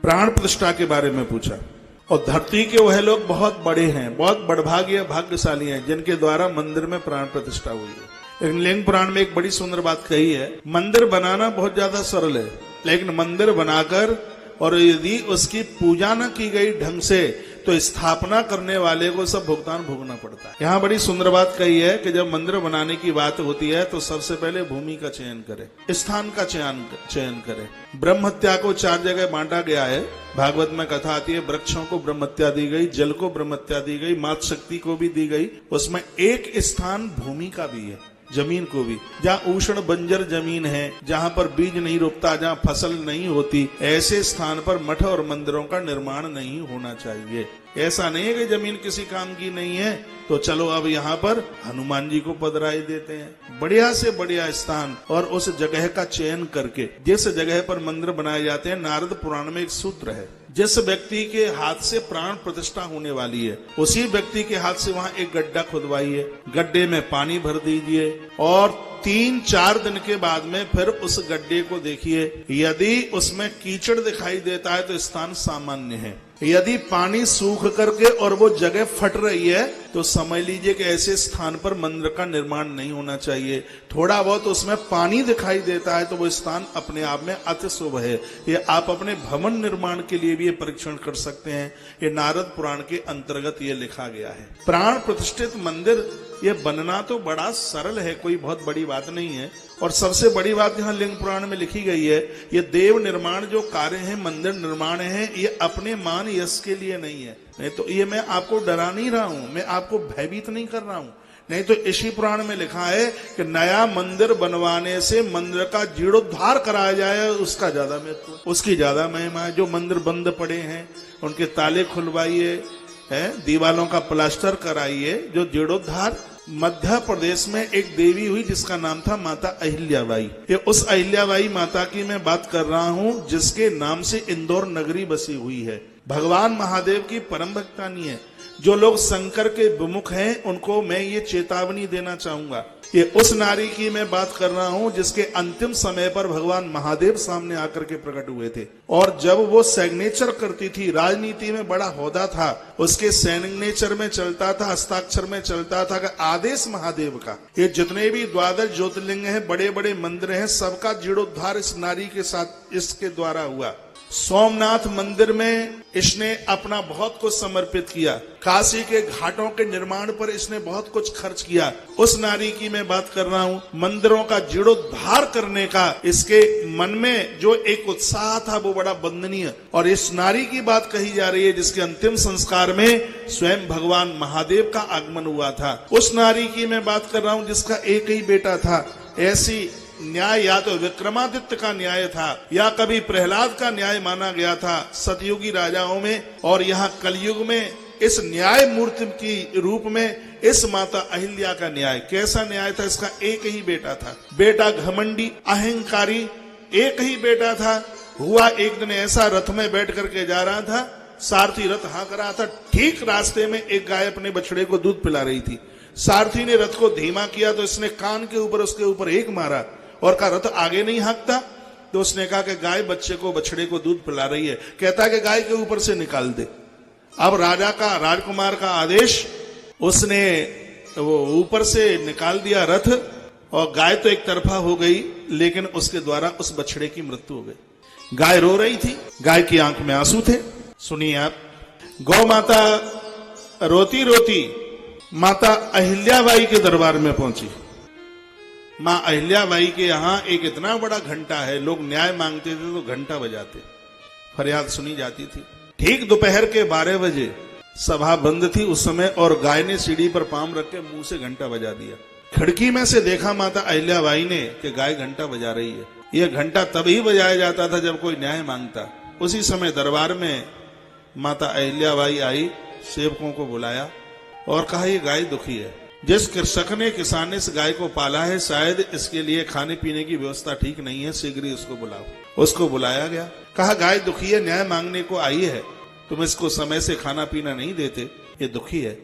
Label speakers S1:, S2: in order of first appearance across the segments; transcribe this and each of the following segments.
S1: प्राण प्रतिष्ठा के बारे में पूछा। और धरती के वह लोग बहुत बड़े हैं, बहुत बड़भागी भाग्यशाली हैं जिनके द्वारा मंदिर में प्राण प्रतिष्ठा हुई है। लिंग पुराण में एक बड़ी सुंदर बात कही है, मंदिर बनाना बहुत ज्यादा सरल है, लेकिन मंदिर बनाकर और यदि उसकी पूजा न की गई ढंग से तो स्थापना करने वाले को सब भुगतान भोगना पड़ता है। यहाँ बड़ी सुंदर बात कही है कि जब मंदिर बनाने की बात होती है तो सबसे पहले भूमि का चयन करे, स्थान का चयन करे। ब्रह्म हत्या को 4 जगह बांटा गया है। भागवत में कथा आती है, वृक्षों को ब्रह्म हत्या दी गई, जल को ब्रह्म हत्या दी गई, मात शक्ति को भी दी गई। उसमें एक स्थान भूमि का भी है, जमीन को भी। जहाँ उष्ण बंजर जमीन है, जहाँ पर बीज नहीं रोपता, जहाँ फसल नहीं होती, ऐसे स्थान पर मठ और मंदिरों का निर्माण नहीं होना चाहिए। ऐसा नहीं है कि जमीन किसी काम की नहीं है तो चलो अब यहाँ पर हनुमान जी को पधराई देते हैं। बढ़िया से बढ़िया स्थान और उस जगह का चयन करके जिस जगह पर मंदिर बनाए जाते हैं, नारद पुराण में एक सूत्र है, जिस व्यक्ति के हाथ से प्राण प्रतिष्ठा होने वाली है उसी व्यक्ति के हाथ से वहां एक गड्ढा खुदवाइए, गड्ढे में पानी भर दीजिए और 3-4 दिन के बाद में फिर उस गड्ढे को देखिए। यदि उसमें कीचड़ दिखाई देता है तो स्थान सामान्य है। यदि पानी सूख करके और वो जगह फट रही है तो समझ लीजिए कि ऐसे स्थान पर मंदिर का निर्माण नहीं होना चाहिए। थोड़ा बहुत उसमें पानी दिखाई देता है तो वो स्थान अपने आप में अति शुभ है। ये आप अपने भवन निर्माण के लिए भी ये परीक्षण कर सकते हैं। ये नारद पुराण के अंतर्गत ये लिखा गया है। प्राण प्रतिष्ठित मंदिर ये बनना तो बड़ा सरल है, कोई बहुत बड़ी बात नहीं है। और सबसे बड़ी बात यहाँ लिंग पुराण में लिखी गई है, ये देव निर्माण जो कार्य है, मंदिर निर्माण है, ये अपने मान यश के लिए नहीं है। नहीं तो ये मैं आपको डरा नहीं रहा हूं, मैं आपको भयभीत नहीं कर रहा हूं। नहीं तो इसी पुराण में लिखा है कि नया मंदिर बनवाने से मंदिर का जीर्णोद्धार कराया जाए, उसका ज्यादा महत्व, उसकी ज्यादा महिमा है। जो मंदिर बंद पड़े हैं उनके ताले खुलवाइए, दीवालों का प्लास्टर कराइए। जो जीर्णोद्धार, मध्य प्रदेश में एक देवी हुई जिसका नाम था माता अहिल्याबाई। ये उस अहिल्याबाई माता की मैं बात कर रहा हूं जिसके नाम से इंदौर नगरी बसी हुई है। भगवान महादेव की परम भक्तानी है। जो लोग शंकर के विमुख हैं उनको मैं ये चेतावनी देना चाहूंगा। ये उस नारी की मैं बात कर रहा हूं जिसके अंतिम समय पर भगवान महादेव सामने आकर के प्रकट हुए थे। और जब वो सिग्नेचर करती थी, राजनीति में बड़ा होदा था, उसके सिग्नेचर में चलता था, हस्ताक्षर में चलता था कि आदेश महादेव का। ये जितने भी 12 ज्योतिर्लिंग हैं, बड़े बड़े मंदिर हैं, सबका जीर्णोद्धार इस नारी के साथ, इसके द्वारा हुआ। सोमनाथ मंदिर में इसने अपना बहुत कुछ समर्पित किया। काशी के घाटों के निर्माण पर इसने बहुत कुछ खर्च किया। उस नारी की मैं बात कर रहा हूँ। मंदिरों का जीर्णोद्धार करने का इसके मन में जो एक उत्साह था वो बड़ा वंदनीय। और इस नारी की बात कही जा रही है जिसके अंतिम संस्कार में स्वयं भगवान महादेव का आगमन हुआ था। उस नारी की मैं बात कर रहा हूँ जिसका एक ही बेटा था। ऐसी न्याय या तो विक्रमादित्य का न्याय था या कभी प्रहलाद का न्याय माना गया था सतयुगी राजाओं में। और यहाँ कलयुग में इस न्याय मूर्ति की रूप में इस माता अहिल्या का न्याय। कैसा न्याय था? इसका एक ही बेटा था। बेटा घमंडी, अहंकारी, एक ही बेटा था। हुआ एक दिन ऐसा, रथ में बैठ करके जा रहा था, सारथी रथ हाँक रहा था, ठीक रास्ते में एक गाय अपने बछड़े को दूध पिला रही थी। सारथी ने रथ को धीमा किया तो इसने कान के ऊपर उसके ऊपर एक मारा और कहा रथ आगे नहीं हाँकता। तो उसने कहा कि गाय बछड़े को दूध पिला रही है। कहता कि गाय के ऊपर से निकाल दे। अब राजकुमार का आदेश, उसने वो ऊपर से निकाल दिया रथ और गाय तो एक तरफा हो गई, लेकिन उसके द्वारा उस बछड़े की मृत्यु हो गई। गाय रो रही थी, गाय की आंख में आंसू थे। सुनिए आप, गौ माता रोती रोती माता अहिल्याबाई के दरबार में पहुंची। माँ अहिल्याबाई के यहाँ एक इतना बड़ा घंटा है, लोग न्याय मांगते थे तो घंटा बजाते, फरियाद सुनी जाती थी। ठीक दोपहर के 12 बजे सभा बंद थी उस समय, और गाय ने सीढ़ी पर पांव रख के मुंह से घंटा बजा दिया। खिड़की में से देखा माता अहिल्याबाई ने कि गाय घंटा बजा रही है। यह घंटा तभी बजाया जाता था जब कोई न्याय मांगता। उसी समय दरबार में माता अहिल्याबाई आई, सेवकों को बुलाया और कहा ये गाय दुखी है। जिस कृषक ने, किसान ने इस गाय को पाला है, शायद इसके लिए खाने पीने की व्यवस्था ठीक नहीं है, शीघ्र ही उसको बुलाओ। उसको बुलाया गया। कहा गाय दुखी है, न्याय मांगने को आई है, तुम इसको समय से खाना पीना नहीं देते, ये दुखी है।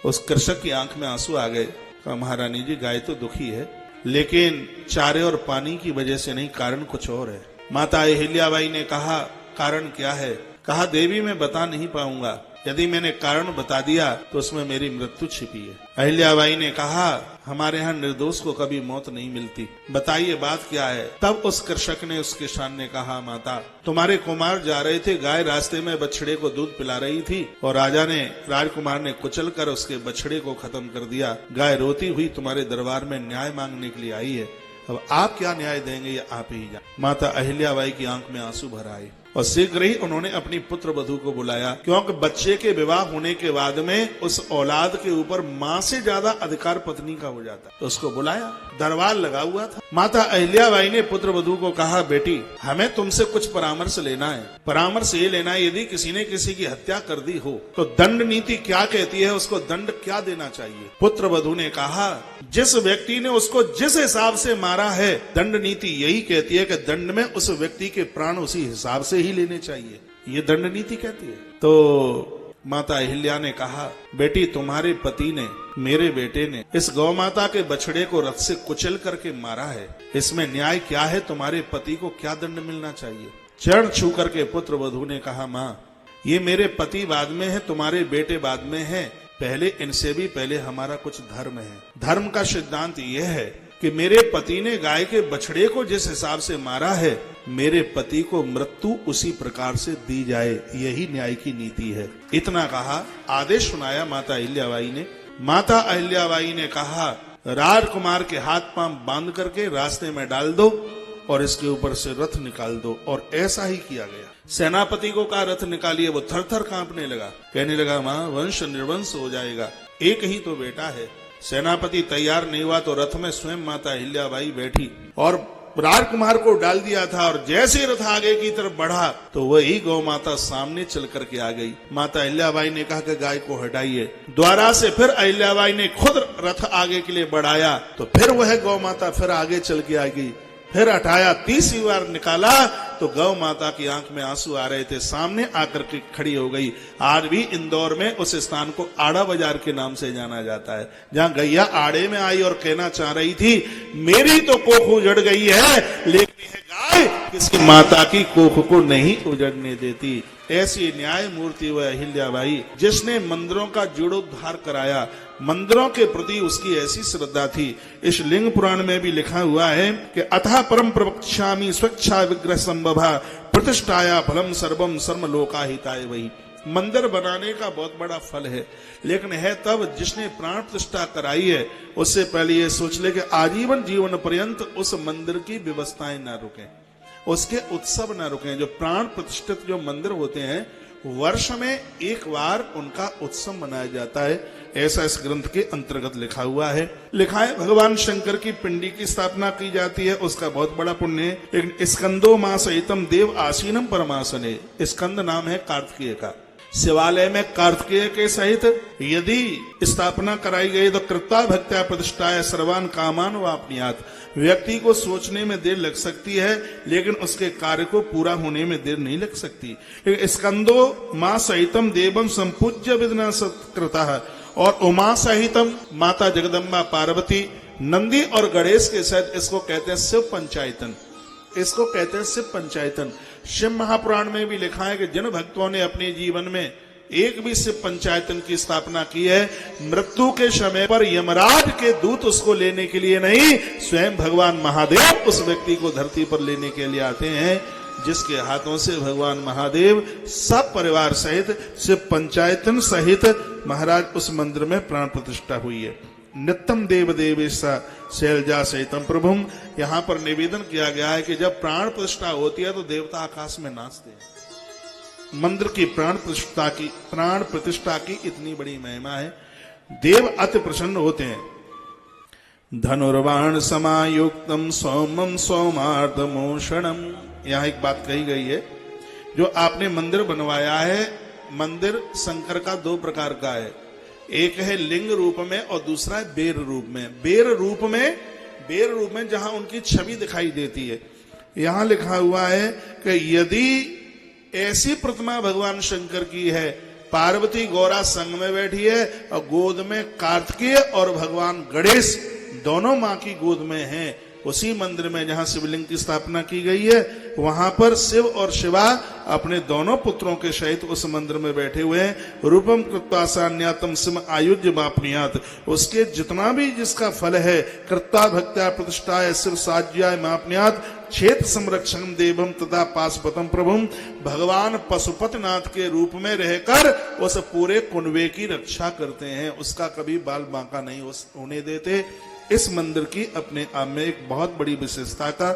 S1: उस कृषक की आंख में आंसू आ गए। कहा महारानी जी गाय तो दुखी है, लेकिन चारे और पानी की वजह से नहीं, कारण कुछ और है। माता अहिल्याबाई ने कहा कारण क्या है? कहा देवी मैं बता नहीं पाऊंगा, यदि मैंने कारण बता दिया तो उसमें मेरी मृत्यु छिपी है। अहिल्याबाई ने कहा हमारे यहाँ निर्दोष को कभी मौत नहीं मिलती, बताइए बात क्या है? तब उस कृषक ने उसके सामने कहा माता तुम्हारे कुमार जा रहे थे, गाय रास्ते में बछड़े को दूध पिला रही थी और राजकुमार ने कुचल कर उसके बछड़े को खत्म कर दिया। गाय रोती हुई तुम्हारे दरबार में न्याय मांगने के लिए आई है, अब आप क्या न्याय देंगे ये आप ही जान। माता अहिल्याबाई की आंख में आंसू भर आए और शीघ्र ही उन्होंने अपनी पुत्र वधू को बुलाया, क्योंकि बच्चे के विवाह होने के बाद में उस औलाद के ऊपर माँ से ज्यादा अधिकार पत्नी का हो जाता, तो उसको बुलाया। दरबार लगा हुआ था। माता अहिल्याबाई ने पुत्र वधू को कहा बेटी हमें तुमसे कुछ परामर्श लेना है। परामर्श ये लेना है यदि किसी ने किसी की हत्या कर दी हो तो दंड नीति क्या कहती है, उसको दंड क्या देना चाहिए? पुत्र वधू ने कहा जिस व्यक्ति ने उसको जिस हिसाब से मारा है दंड नीति यही कहती है कि दंड में उस व्यक्ति के प्राण उसी हिसाब से ही लेने चाहिए, ये दंड नीति कहती है। तो माता अहिल्या ने कहा बेटी तुम्हारे पति ने, मेरे बेटे ने इस गौ माता के बछड़े को रथ से कुचल करके मारा है, इसमें न्याय क्या है? तुम्हारे पति को क्या दंड मिलना चाहिए? चरण छू करके पुत्र वधू ने कहा माँ ये मेरे पति बाद में है, तुम्हारे बेटे बाद में है, पहले इनसे भी पहले हमारा कुछ धर्म है। धर्म का सिद्धांत यह है कि मेरे पति ने गाय के बछड़े को जिस हिसाब से मारा है मेरे पति को मृत्यु उसी प्रकार से दी जाए, यही न्याय की नीति है। इतना कहा, आदेश सुनाया माता अहिल्याबाई ने। माता अहिल्याबाई ने कहा राजकुमार के हाथ पांव बांध करके रास्ते में डाल दो और इसके ऊपर से रथ निकाल दो, और ऐसा ही किया गया। सेनापति को कहा रथ निकालिए, वो थर थर कांपने लगा, कहने लगा मां वंश निर्वंश हो जाएगा, एक ही तो बेटा है। सेनापति तैयार नहीं हुआ तो रथ में स्वयं माता अहिल्याबाई बैठी और राजकुमार को डाल दिया था, और जैसे रथ आगे की तरफ बढ़ा तो वही गौ माता सामने चल करके आ गई। माता अहिल्याबाई ने कहा कि गाय को हटाइए। द्वारा से फिर अहिल्याबाई ने खुद रथ आगे के लिए बढ़ाया तो फिर वह गौ माता फिर आगे चल के आ गई, फिर हटाया, तीसरी बार निकाला तो गौ माता की आंख में आंसू आ रहे थे, सामने आकर के खड़ी हो गई। आज भी इंदौर में उस स्थान को आड़ा बाजार के नाम से जाना जाता है, जहां गैया आड़े में आई और कहना चाह रही थी मेरी तो कोख उजड़ गई है, लेकिन यह गाय किसी माता की कोख को नहीं उजड़ने देती। ऐसी न्याय मूर्ति वह अहिल्याबाई जिसने मंदिरों का जीर्णोद्धार कराया, मंदिरों के प्रति उसकी ऐसी श्रद्धा थी। इस लिंग पुराण में भी लिखा हुआ है कि अथा परम प्रवक्ष्यामि स्वच्छा विग्रह संभवा प्रतिष्ठाया फलम सर्वम सर्व लोकाहिताय। वही मंदिर बनाने का बहुत बड़ा फल है, लेकिन है तब जिसने प्राण प्रतिष्ठा कराई है। उससे पहले ये सोच ले कि आजीवन जीवन पर्यंत उस मंदिर की व्यवस्थाएं न रुकें, उसके उत्सव न रुकें। जो प्राण प्रतिष्ठित जो मंदिर होते हैं वर्ष में एक बार उनका उत्सव मनाया जाता है, ऐसा इस ग्रंथ के अंतर्गत लिखा हुआ है। लिखा है भगवान शंकर की पिंडी की स्थापना की जाती है, उसका बहुत बड़ा पुण्य है। लेकिन स्कंदो मासहितम देव आसीनम परमासने, स्कंद नाम है कार्तिकेय का। शिवालय में कार्तिकेय के सहित यदि स्थापना कराई गई तो कृत्या भक्त्या प्रतिष्ठाया सर्वान कामान वापनियात। व्यक्ति को सोचने में देर लग सकती है, लेकिन उसके कार्य को पूरा होने में देर नहीं लग सकती। स्कंदो मां सहितम देवम संपूज्य विघ्न सत्कृतः, और उमा सहितम माता जगदम्बा पार्वती, नंदी और गणेश के सहित इसको कहते हैं शिव पंचायतन, इसको कहते हैं शिव पंचायतन। शिव महापुराण में भी लिखा है कि जिन भक्तों ने अपने जीवन में एक भी शिव पंचायतन की स्थापना की है, मृत्यु के समय पर यमराज के दूत उसको लेने के लिए नहीं, स्वयं भगवान महादेव उस व्यक्ति को धरती पर लेने के लिए आते हैं, जिसके हाथों से भगवान महादेव सब परिवार सहित शिव पंचायतन सहित महाराज उस मंदिर में प्राण प्रतिष्ठा हुई है। नित्यम देव देवेशा शैलजा सहितम प्रभुम। यहाँ पर निवेदन किया गया है कि जब प्राण प्रतिष्ठा होती है तो देवता आकाश में नाचते हैं। मंदिर की प्राण प्रतिष्ठा की इतनी बड़ी महिमा है, देव अति प्रसन्न होते हैं। धनुर्बाण समायुक्तम सौमम सौमार्दमोषणम। यहाँ एक बात कही गई है, जो आपने मंदिर बनवाया है, मंदिर शंकर का दो प्रकार का है, एक है लिंग रूप में और दूसरा है बेर रूप में। बेर रूप में जहां उनकी छवि दिखाई देती है। यहां लिखा हुआ है कि यदि ऐसी प्रतिमा भगवान शंकर की है, पार्वती गौरा संग में बैठी है और गोद में कार्तिकेय और भगवान गणेश दोनों मां की गोद में हैं, उसी मंदिर में जहां शिवलिंग की स्थापना की गई है, वहां पर शिव और शिवा अपने दोनों पुत्रों के सहित उस मंदिर में बैठे हुए हैं। रूपम कृत्वा सान्यातम सिम आयुज्य मापनियात, उसके जितना भी जिसका फल है, कृत्ता भक्त्या प्रतिष्ठाय शिव साज्याय मापनियात, क्षेत्र संरक्षण देवम तथा पाशुपतम प्रभुम, भगवान पशुपतिनाथ के रूप में रहकर उस पूरे कुनबे की रक्षा करते हैं, उसका कभी बाल बांका नहीं होने देते। इस मंदिर की अपने आप में एक बहुत बड़ी विशेषता का